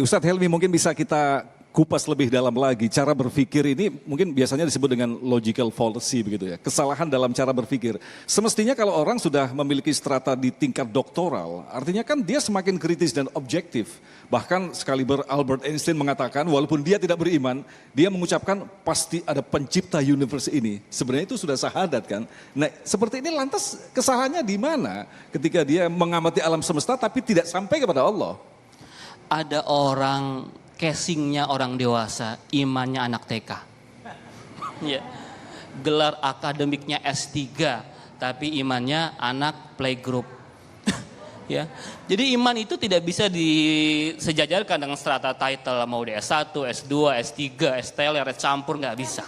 Ustadz Helmi, mungkin bisa kita kupas lebih dalam lagi. Cara berpikir ini mungkin biasanya disebut dengan logical fallacy begitu ya. Kesalahan dalam cara berpikir. Semestinya kalau orang sudah memiliki strata di tingkat doktoral, artinya kan dia semakin kritis dan objektif. Bahkan sekaliber Albert Einstein mengatakan walaupun dia tidak beriman, dia mengucapkan pasti ada pencipta universe ini. Sebenarnya itu sudah syahadat kan. Nah seperti ini lantas kesalahannya di mana ketika dia mengamati alam semesta tapi tidak sampai kepada Allah? Ada orang casingnya orang dewasa, imannya anak TK. Ya. Gelar akademiknya S3, tapi imannya anak playgroup. Ya. Jadi iman itu tidak bisa disejajarkan dengan strata title, mau di S1, S2, S3, S-teler, campur, nggak bisa.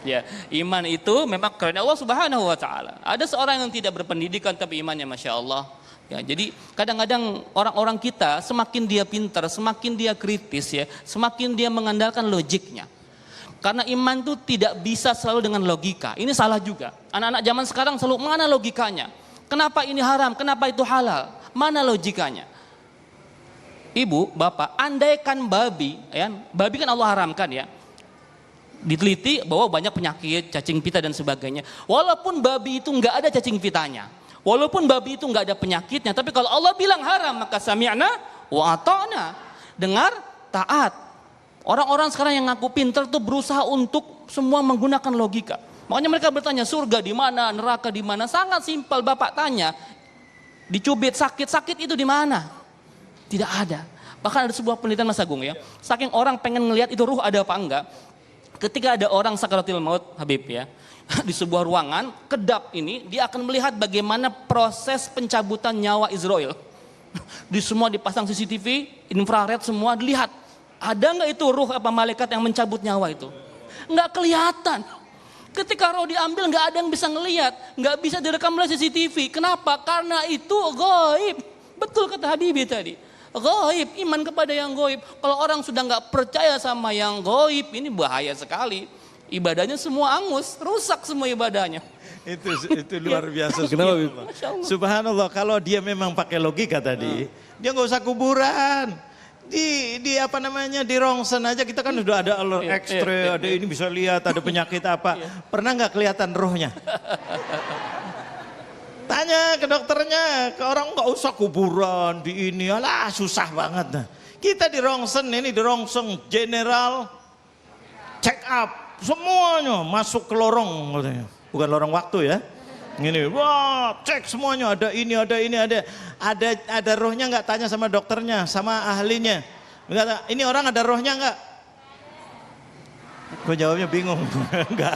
Ya, iman itu memang karena Allah Subhanahu wa taala. Ada seorang yang tidak berpendidikan tapi imannya Masya Allah. Ya, jadi kadang-kadang orang-orang kita semakin dia pintar, semakin dia kritis ya, semakin dia mengandalkan logiknya. Karena iman itu tidak bisa selalu dengan logika. Ini salah juga. Anak-anak zaman sekarang selalu mana logikanya? Kenapa ini haram? Kenapa itu halal? Mana logikanya? Ibu, bapak, andaikan babi, ya, babi kan Allah haramkan ya. Diteliti bahwa banyak penyakit, cacing pita dan sebagainya. Walaupun babi itu nggak ada cacing pitanya. Walaupun babi itu nggak ada penyakitnya, tapi kalau Allah bilang haram, maka sami'na wa ata'na. Dengar, taat. Orang-orang sekarang yang ngaku pintar tuh berusaha untuk semua menggunakan logika. Makanya mereka bertanya, surga di mana, neraka di mana? Sangat simpel, Bapak tanya. Dicubit sakit itu di mana? Tidak ada. Bahkan ada sebuah penelitian Mas Agung ya. Saking orang pengen ngelihat itu ruh ada apa enggak. Ketika ada orang sakaratul maut, Habib ya, di sebuah ruangan, kedap ini, dia akan melihat bagaimana proses pencabutan nyawa Israel. Di semua dipasang CCTV, infrared semua dilihat. Ada nggak itu ruh apa malaikat yang mencabut nyawa itu? Nggak kelihatan. Ketika roh diambil nggak ada yang bisa ngelihat, nggak bisa direkam oleh CCTV. Kenapa? Karena itu gaib. Betul kata Habibie tadi. Gaib, iman kepada yang gaib. Kalau orang sudah nggak percaya sama yang gaib, ini bahaya sekali. Ibadahnya semua angus, rusak semua ibadahnya. Itu luar biasa. Kenapa? Subhanallah, kalau dia memang pakai logika tadi, dia nggak usah kuburan. Di apa namanya, di rongsen aja kita kan udah ada X-ray, ada ini bisa lihat, ada penyakit apa. Pernah nggak kelihatan rohnya? Tanya ke dokternya, ke orang nggak usah kuburan di ini, alah susah banget. Nah, kita di rongsen ini, di rongsen general check up. Semuanya masuk ke lorong, bukan lorong waktu ya. Ini, wah, cek semuanya, ada ini, ada rohnya nggak? Tanya sama dokternya, sama ahlinya. Berkata, ini orang ada rohnya nggak? Gue jawabnya bingung, enggak.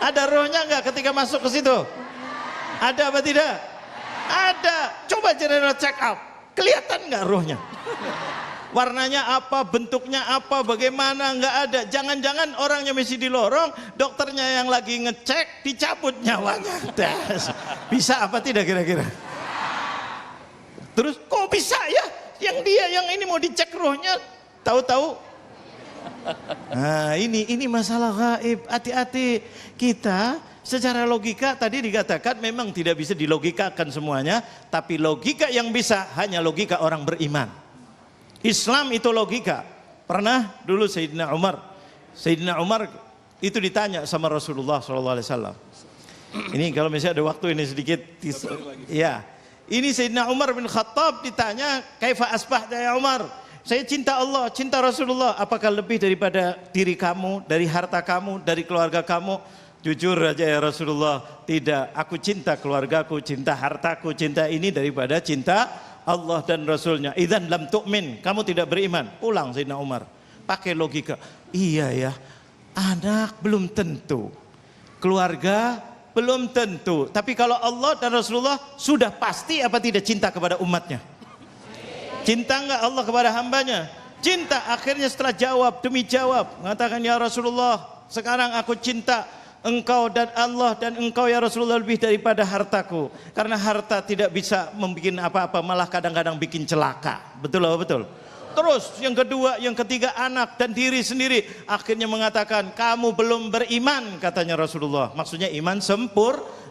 Ada rohnya nggak ketika masuk ke situ? Ada apa tidak? Ada. Coba general check up, kelihatan nggak rohnya? Warnanya apa, bentuknya apa, bagaimana, nggak ada. Jangan-jangan orangnya masih di lorong, dokternya yang lagi ngecek, dicabut nyawanya. Bisa apa tidak kira-kira? Terus kok bisa ya? Yang ini mau dicek rohnya, tahu-tahu. Nah ini masalah gaib. Hati-hati, kita secara logika tadi dikatakan memang tidak bisa dilogikakan semuanya, tapi logika yang bisa hanya logika orang beriman. Islam itu logika. Pernah dulu Sayyidina Umar itu ditanya sama Rasulullah SAW. Ini kalau misalnya ada waktu ini sedikit. Ya, ini Sayyidina Umar bin Khattab ditanya, kaifa asbahta ya Umar? Saya cinta Allah, cinta Rasulullah. Apakah lebih daripada diri kamu, dari harta kamu, dari keluarga kamu? Jujur aja ya Rasulullah, tidak. Aku cinta keluargaku, cinta hartaku, cinta ini daripada cinta Allah dan Rasulnya. Idzan lam tu'min, kamu tidak beriman. Ulang Sayyidina Umar, pakai logika. Iya ya, anak belum tentu, keluarga belum tentu, tapi kalau Allah dan Rasulullah sudah pasti apa tidak cinta kepada umatnya? Cinta enggak Allah kepada hambanya? Cinta. Akhirnya setelah jawab demi jawab mengatakan, ya Rasulullah, sekarang aku cinta engkau dan Allah, dan engkau ya Rasulullah lebih daripada hartaku. Karena harta tidak bisa membuat apa-apa, malah kadang-kadang bikin celaka. Betul apa betul? Terus yang kedua, yang ketiga, anak dan diri sendiri. Akhirnya mengatakan, kamu belum beriman, katanya Rasulullah. Maksudnya iman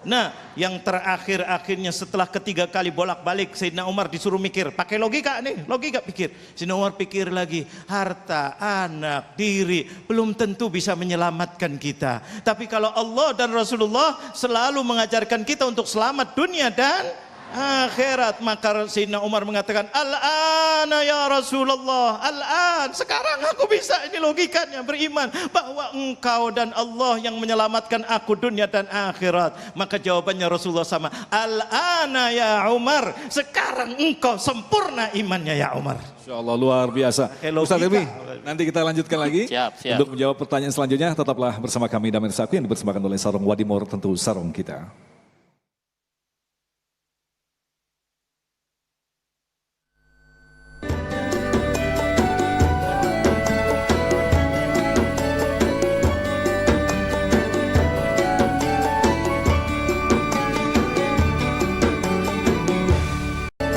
Nah, yang terakhir akhirnya setelah ketiga kali bolak-balik Sayyidina Umar disuruh mikir, pakai logika nih, logika pikir. Sayyidina Umar pikir lagi, harta, anak, diri belum tentu bisa menyelamatkan kita. Tapi kalau Allah dan Rasulullah selalu mengajarkan kita untuk selamat dunia dan akhirat, maka Sayyidina Umar mengatakan, al-ana ya Rasulullah, al-an, sekarang aku bisa, ini logikanya, beriman bahwa engkau dan Allah yang menyelamatkan aku dunia dan akhirat. Maka jawabannya Rasulullah sama, al-ana ya Umar, sekarang engkau sempurna imannya ya Umar. Insya Allah luar biasa. Ustaz Helmi, nanti kita lanjutkan lagi. Siap. Untuk menjawab pertanyaan selanjutnya, tetaplah bersama kami Damir Saku yang dipersembahkan oleh Sarung Wadimor, tentu sarung kita.